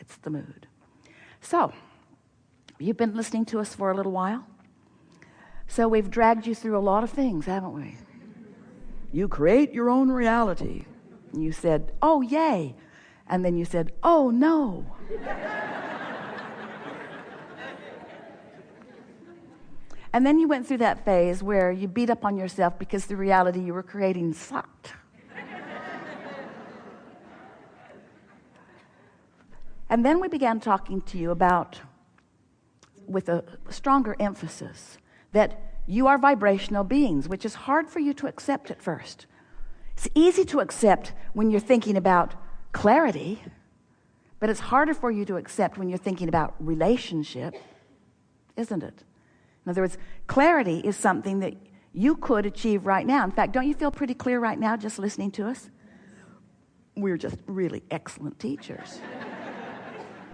It's the mood. So, you've been listening to us for a little while. So we've dragged you through a lot of things, haven't we? You create your own reality. And you said, oh, yay. And then you said, oh, no. And then you went through that phase where you beat up on yourself because the reality you were creating sucked. And then we began talking to you about, with a stronger emphasis, that you are vibrational beings, which is hard for you to accept at first. It's easy to accept when you're thinking about clarity, but it's harder for you to accept when you're thinking about relationship, isn't it? In other words, clarity is something that you could achieve right now. In fact, don't you feel pretty clear right now just listening to us? We're just really excellent teachers.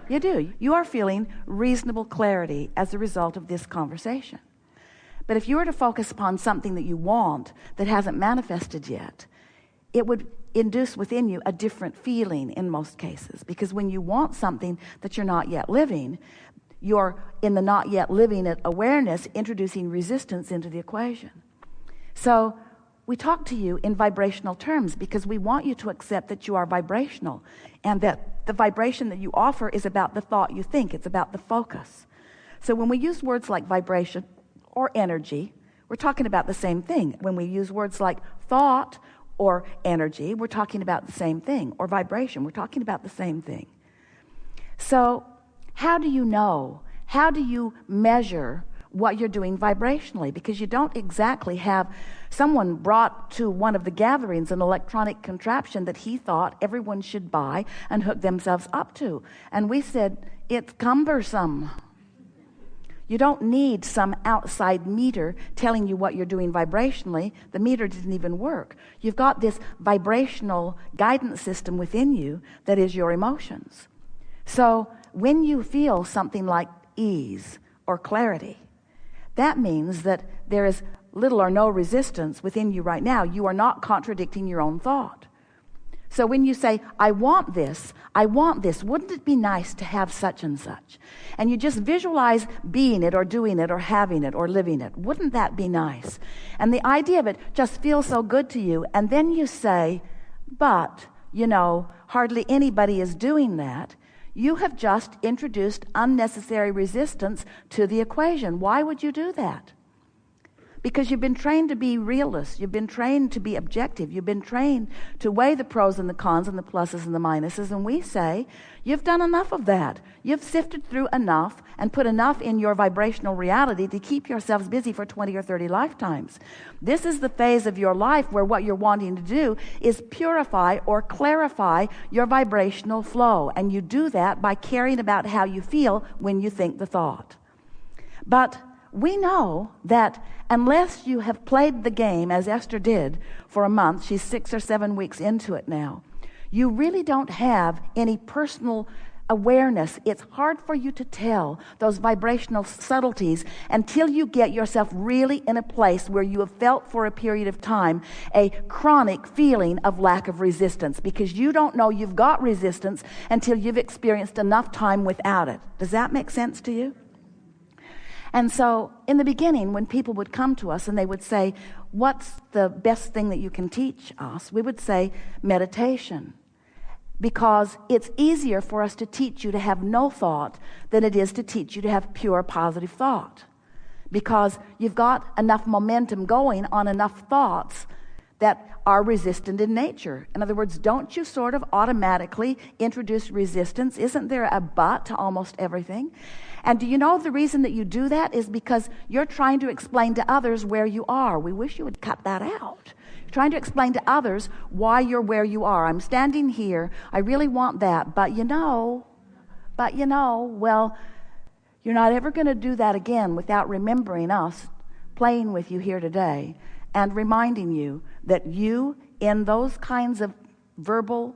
You do. You are feeling reasonable clarity as a result of this conversation. But if you were to focus upon something that you want that hasn't manifested yet, it would induce within you a different feeling in most cases. Because when you want something that you're not yet living, you're in the not yet living it awareness introducing resistance into the equation. So we talk to you in vibrational terms because we want you to accept that you are vibrational and that the vibration that you offer is about the thought you think. It's about the focus. So when we use words like vibration or energy, we're talking about the same thing. When we use words like thought or energy, we're talking about the same thing. Or vibration, we're talking about the same thing. So how do you know? How do you measure what you're doing vibrationally? Because you don't exactly have someone brought to one of the gatherings an electronic contraption that he thought everyone should buy and hook themselves up to. And we said, it's cumbersome. You don't need some outside meter telling you what you're doing vibrationally. The meter didn't even work. You've got this vibrational guidance system within you that is your emotions. So when you feel something like ease or clarity, that means that there is little or no resistance within you right now. You are not contradicting your own thought. So when you say, I want this, wouldn't it be nice to have such and such? And you just visualize being it or doing it or having it or living it. Wouldn't that be nice? And the idea of it just feels so good to you. And then you say, but, hardly anybody is doing that. You have just introduced unnecessary resistance to the equation. Why would you do that? Because you've been trained to be realist. You've been trained to be objective. You've been trained to weigh the pros and the cons and the pluses and the minuses. And we say, you've done enough of that. You've sifted through enough and put enough in your vibrational reality to keep yourselves busy for 20 or 30 lifetimes. This is the phase of your life where what you're wanting to do is purify or clarify your vibrational flow. And you do that by caring about how you feel when you think the thought. But we know that unless you have played the game, as Esther did, for a month, she's 6 or 7 weeks into it now, you really don't have any personal awareness. It's hard for you to tell those vibrational subtleties until you get yourself really in a place where you have felt for a period of time a chronic feeling of lack of resistance, because you don't know you've got resistance until you've experienced enough time without it. Does that make sense to you? And so in the beginning, when people would come to us and they would say, what's the best thing that you can teach us? We would say meditation, because it's easier for us to teach you to have no thought than it is to teach you to have pure positive thought, because you've got enough momentum going on enough thoughts that are resistant in nature. In other words, don't you sort of automatically introduce resistance? Isn't there a but to almost everything? And do you know the reason that you do that is because you're trying to explain to others where you are. We wish you would cut that out. You're trying to explain to others why you're where you are. I'm standing here. I really want that. But well, you're not ever going to do that again without remembering us playing with you here today and reminding you that you, in those kinds of verbal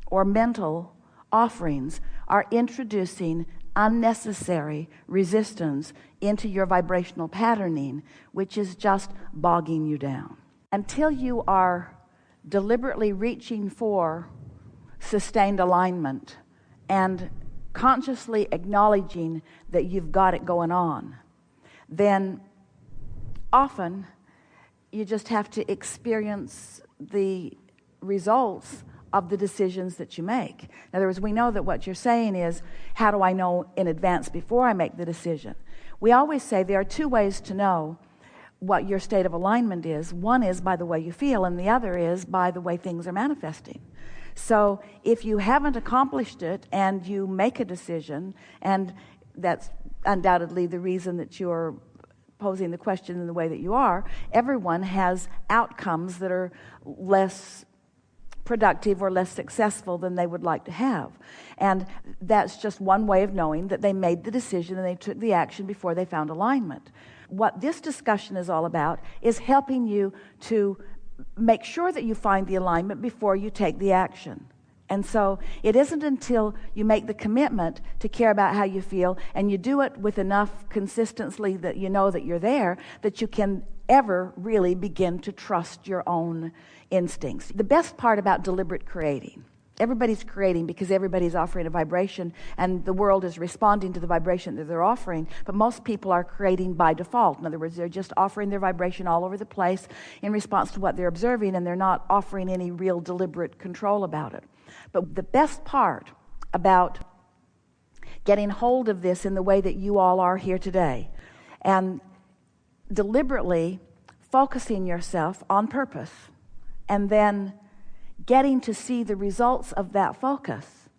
or mental offerings, are introducing unnecessary resistance into your vibrational patterning, which is just bogging you down. Until you are deliberately reaching for sustained alignment and consciously acknowledging that you've got it going on, then often you just have to experience the results of the decisions that you make. In other words, we know that what you're saying is, how do I know in advance before I make the decision? We always say there are two ways to know what your state of alignment is. One is by the way you feel, and the other is by the way things are manifesting. So if you haven't accomplished it and you make a decision, and that's undoubtedly the reason that you're posing the question in the way that you are, everyone has outcomes that are less productive or less successful than they would like to have. And that's just one way of knowing that they made the decision and they took the action before they found alignment. What this discussion is all about is helping you to make sure that you find the alignment before you take the action. And so it isn't until you make the commitment to care about how you feel, and you do it with enough consistency that you know that you're there, that you can ever really begin to trust your own instincts. The best part about deliberate creating, everybody's creating because everybody's offering a vibration, and the world is responding to the vibration that they're offering, but most people are creating by default. In other words, they're just offering their vibration all over the place in response to what they're observing, and they're not offering any real deliberate control about it. But the best part about getting hold of this in the way that you all are here today, and deliberately focusing yourself on purpose, and then getting to see the results of that focus,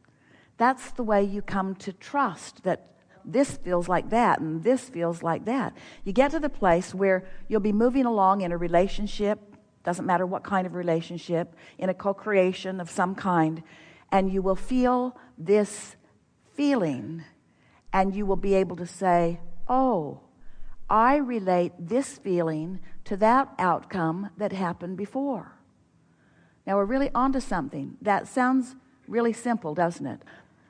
that's the way you come to trust that this feels like that and this feels like that. You get to the place where you'll be moving along in a relationship, doesn't matter what kind of relationship, in a co-creation of some kind, and you will feel this feeling, and you will be able to say, oh, I relate this feeling to that outcome that happened before. Now we're really onto something. That sounds really simple, doesn't it?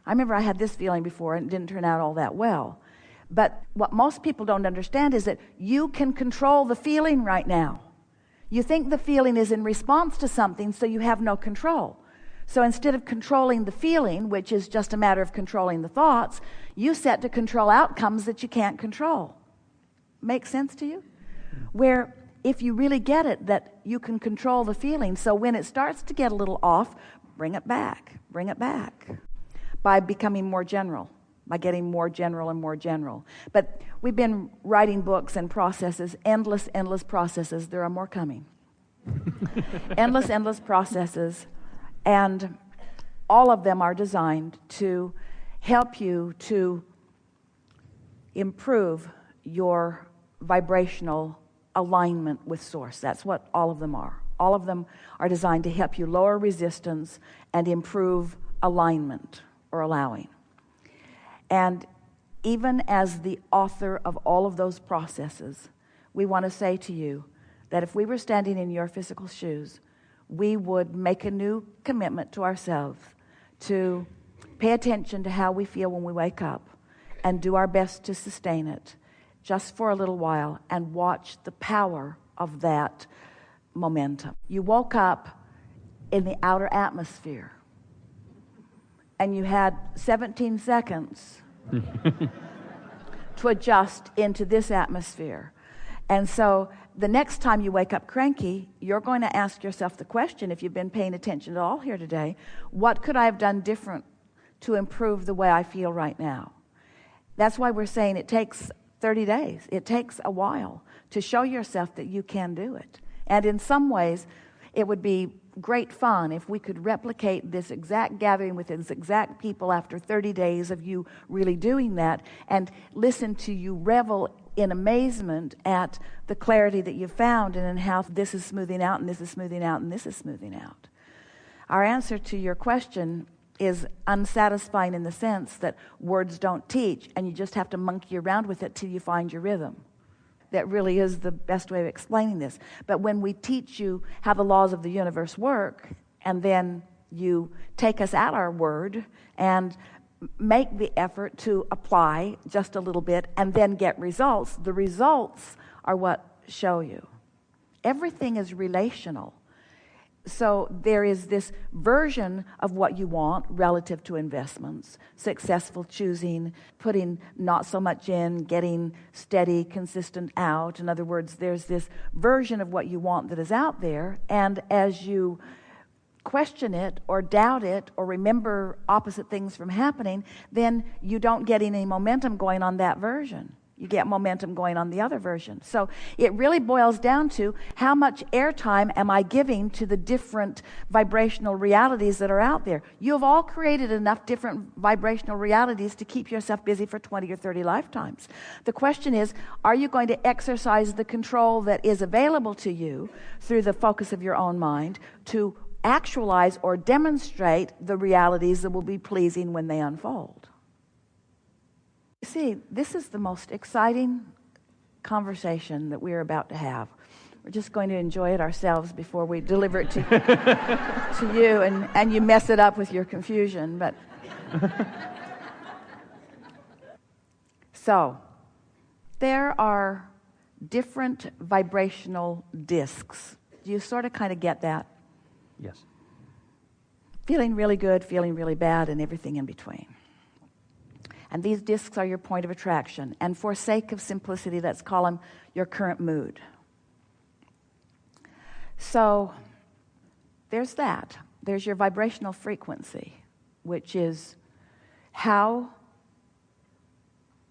I remember I had this feeling before and it didn't turn out all that well. But what most people don't understand is that you can control the feeling right now. You think the feeling is in response to something, so you have no control. So instead of controlling the feeling, which is just a matter of controlling the thoughts, you set to control outcomes that you can't control. Make sense to you? Where if you really get it, that you can control the feeling, so when it starts to get a little off, bring it back by becoming more general, by getting more general and more general. But we've been writing books and processes, endless processes. There are more coming. endless processes, and all of them are designed to help you to improve your vibrational alignment with Source. That's what all of them are. All of them are designed to help you lower resistance and improve alignment or allowing. And even as the author of all of those processes, we want to say to you that if we were standing in your physical shoes, we would make a new commitment to ourselves to pay attention to how we feel when we wake up and do our best to sustain it just for a little while and watch the power of that momentum. You woke up in the outer atmosphere and you had 17 seconds to adjust into this atmosphere. And so the next time you wake up cranky, you're going to ask yourself the question, if you've been paying attention at all here today, what could I have done different to improve the way I feel right now? That's why we're saying it takes 30 days. It takes a while to show yourself that you can do it. And in some ways, it would be great fun if we could replicate this exact gathering with these exact people after 30 days of you really doing that, and listen to you revel in amazement at the clarity that you've found and in how this is smoothing out and this is smoothing out and this is smoothing out. Our answer to your question is unsatisfying in the sense that words don't teach, and you just have to monkey around with it till you find your rhythm. That really is the best way of explaining this. But when we teach you how the laws of the universe work, and then you take us at our word and make the effort to apply just a little bit and then get results, the results are what show you. Everything is relational. So there is this version of what you want relative to investments, successful choosing, putting not so much in, getting steady, consistent out. In other words, there's this version of what you want that is out there, and as you question it or doubt it or remember opposite things from happening, then you don't get any momentum going on that version. You get momentum going on the other version. So it really boils down to how much airtime am I giving to the different vibrational realities that are out there. You have all created enough different vibrational realities to keep yourself busy for 20 or 30 lifetimes. The question is, are you going to exercise the control that is available to you through the focus of your own mind to actualize or demonstrate the realities that will be pleasing when they unfold? You see, this is the most exciting conversation that we're about to have. We're just going to enjoy it ourselves before we deliver it to you, and you mess it up with your confusion. But so, there are different vibrational discs. Do you sort of kind of get that? Yes. Feeling really good, feeling really bad, and everything in between. And these discs are your point of attraction. And for sake of simplicity, let's call them your current mood. So there's that. There's your vibrational frequency, which is how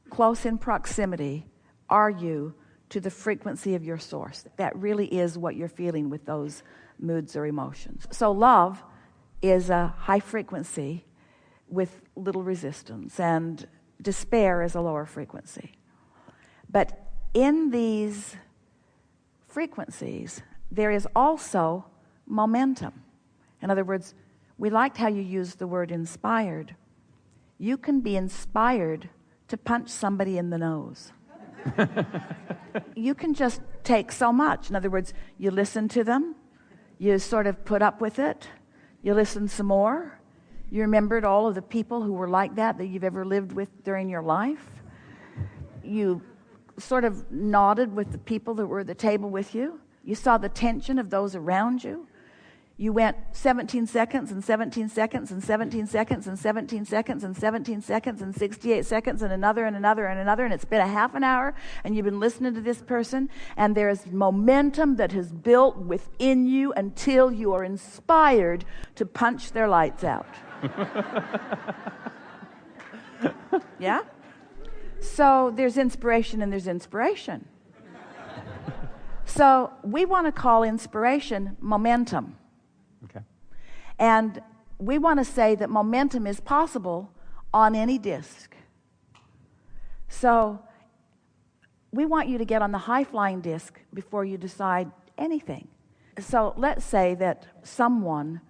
close in proximity are you to the frequency of your source. That really is what you're feeling with those moods or emotions. So love is a high frequency with little resistance, and despair is a lower frequency. But in these frequencies, there is also momentum. In other words, we liked how you used the word inspired. You can be inspired to punch somebody in the nose. You can just take so much. In other words, you listen to them, you sort of put up with it, you listen some more. You remembered all of the people who were like that you've ever lived with during your life. You sort of nodded with the people that were at the table with you. You saw the tension of those around you. You went 17 seconds and 17 seconds and 17 seconds and 17 seconds and 17 seconds and 68 seconds and another and another and another, and it's been a half an hour, and you've been listening to this person, and there's momentum that has built within you until you are inspired to punch their lights out. Yeah? So there's inspiration and there's inspiration. So we want to call inspiration momentum. Okay. And we want to say that momentum is possible on any disc. So we want you to get on the high-flying disc before you decide anything. So let's say that someone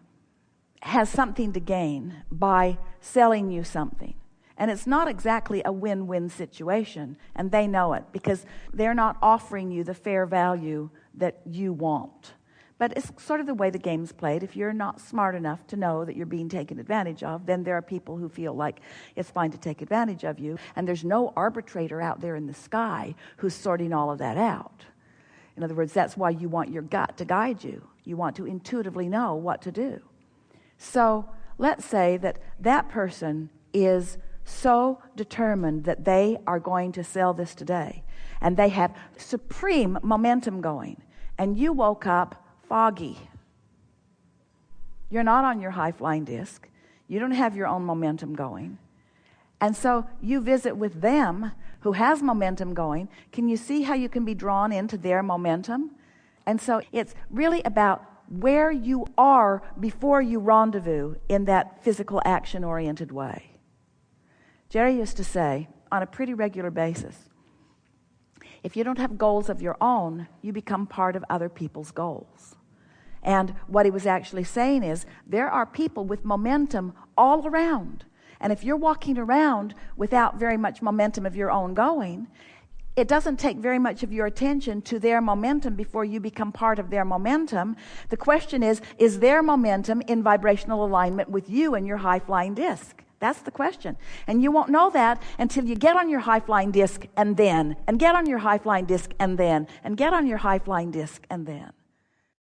has something to gain by selling you something. And it's not exactly a win-win situation, and they know it because they're not offering you the fair value that you want. But it's sort of the way the game's played. If you're not smart enough to know that you're being taken advantage of, then there are people who feel like it's fine to take advantage of you, and there's no arbitrator out there in the sky who's sorting all of that out. In other words, that's why you want your gut to guide you. You want to intuitively know what to do. So let's say that that person is so determined that they are going to sell this today, and they have supreme momentum going, and you woke up foggy. You're not on your high-flying disc. You don't have your own momentum going. And so you visit with them who has momentum going. Can you see how you can be drawn into their momentum? And so it's really about where you are before you rendezvous in that physical action-oriented way. Jerry used to say, on a pretty regular basis, if you don't have goals of your own, you become part of other people's goals. And what he was actually saying is, there are people with momentum all around. And if you're walking around without very much momentum of your own going, it doesn't take very much of your attention to their momentum before you become part of their momentum. The question is their momentum in vibrational alignment with you and your high-flying disc? That's the question. And you won't know that until you get on your high-flying disc and then, and get on your high-flying disc and then, and get on your high-flying disc and then.